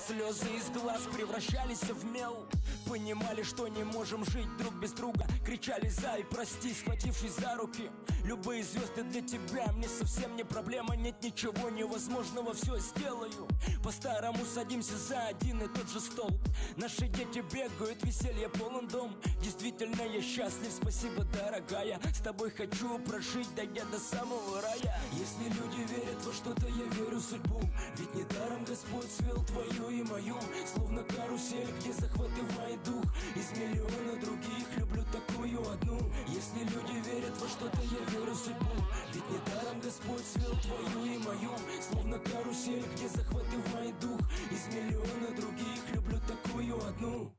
слезы из глаз превращались в мел. Понимали, что не можем жить друг без друга. Кричали за и прости, схватившись за руки. Любые звезды для тебя, мне совсем не проблема. Нет ничего невозможного, все сделаю. По-старому садимся за один и тот же стол. Наши дети бегают, веселье полон дом. Действительно я счастлив, спасибо, дорогая. С тобой хочу прожить, дойдя до самого рая. Если люди верят во что-то, я верю в судьбу. Ведь недаром Господь свел твою и мою, словно карусель, где захватывает дух. Из миллиона других люблю такую одну. Если люди верят во что-то, я верю в судьбу. Ведь недаром Господь свел твою и мою, словно карусель, где захватывает дух. Из миллиона других люблю такую одну.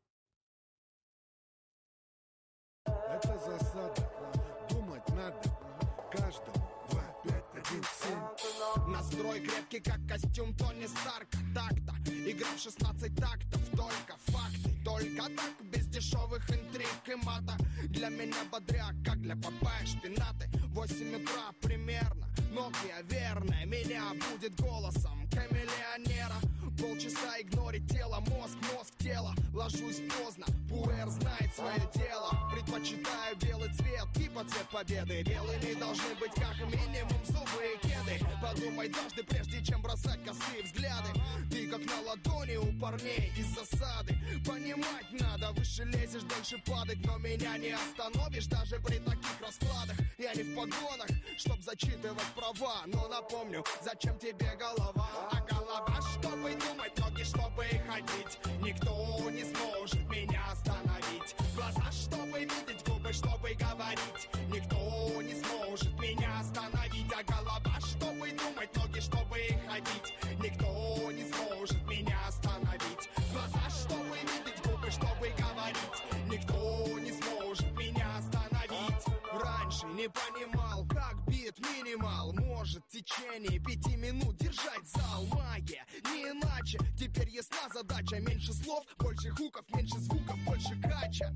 Это засада, думать надо каждому. 2, 5, 1, 7. Настрой крепкий, как костюм Тони Старка. Так-то, игра в 16 тактов. Только факты, только так, без дешевых интриг и мата. Для меня бодряк, как для Попая шпинаты. 8 утра примерно, Nokia верная меня будет голосом камелеонера. Полчаса игнорить тело, мозг, тело. Ложусь поздно, пуэр знает свое дело. Предпочитаю белый цвет, типа цвет победы. Белыми должны быть как минимум зубы и кеды. Подумай дважды, прежде чем бросать косые взгляды. Ты как на ладони у парней из засады. Понимать надо, выше лезешь, дальше падать. Но меня не остановишь даже при таких раскладах. Я не в погонах, чтоб зачитывать права. Но напомню, зачем тебе голова? А голова, чтобы думать, ноги, чтобы ходить. Никто не сможет меня остановить. Глаза, чтобы видеть, губы, чтобы говорить. Никто не сможет меня остановить. А голова, чтобы думать, ноги, чтобы ходить. Никто не сможет меня остановить. Глаза, чтобы видеть, губы, чтобы говорить. Никто не сможет меня остановить. Раньше не понимал, как бит минимал может в течение 5 минут держать зал. Магия, не иначе. Теперь ясна задача. Меньше слов, больше хуков, меньше звуков, больше кача.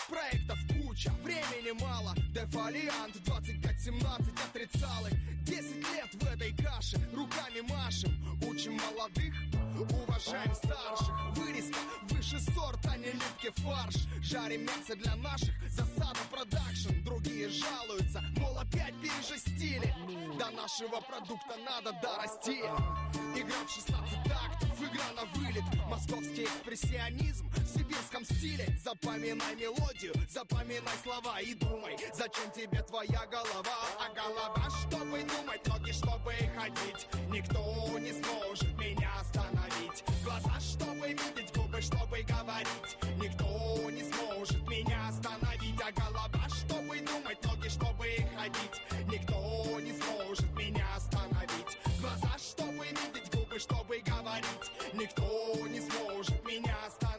Проектов куча, времени мало. Дефолиант 25-17 отрицалых. 10 лет в этой каше, руками машем. Учим молодых, уважаем старших. Вырезка выше сорта, не липкий фарш. Жарим мясо для наших, засада продакшн. Другие жалуются, мол опять пережестили. До нашего продукта надо дорасти. Игра в 16 тактов, игра на вылет. Московский экспрессионизм в сибирском стиле. Запоминай мелодию, запоминай слова и думай, зачем тебе твоя голова. А голова, чтобы думать, ноги, чтобы ходить. Никто не сможет меня остановить. Глаза, чтобы видеть, губы, чтобы говорить. Никто не сможет меня остановить. А голова, чтобы думать, ноги, чтобы ходить. Никто не сможет меня остановить. Глаза, чтобы видеть, губы, чтобы говорить. Никто не сможет меня остановить.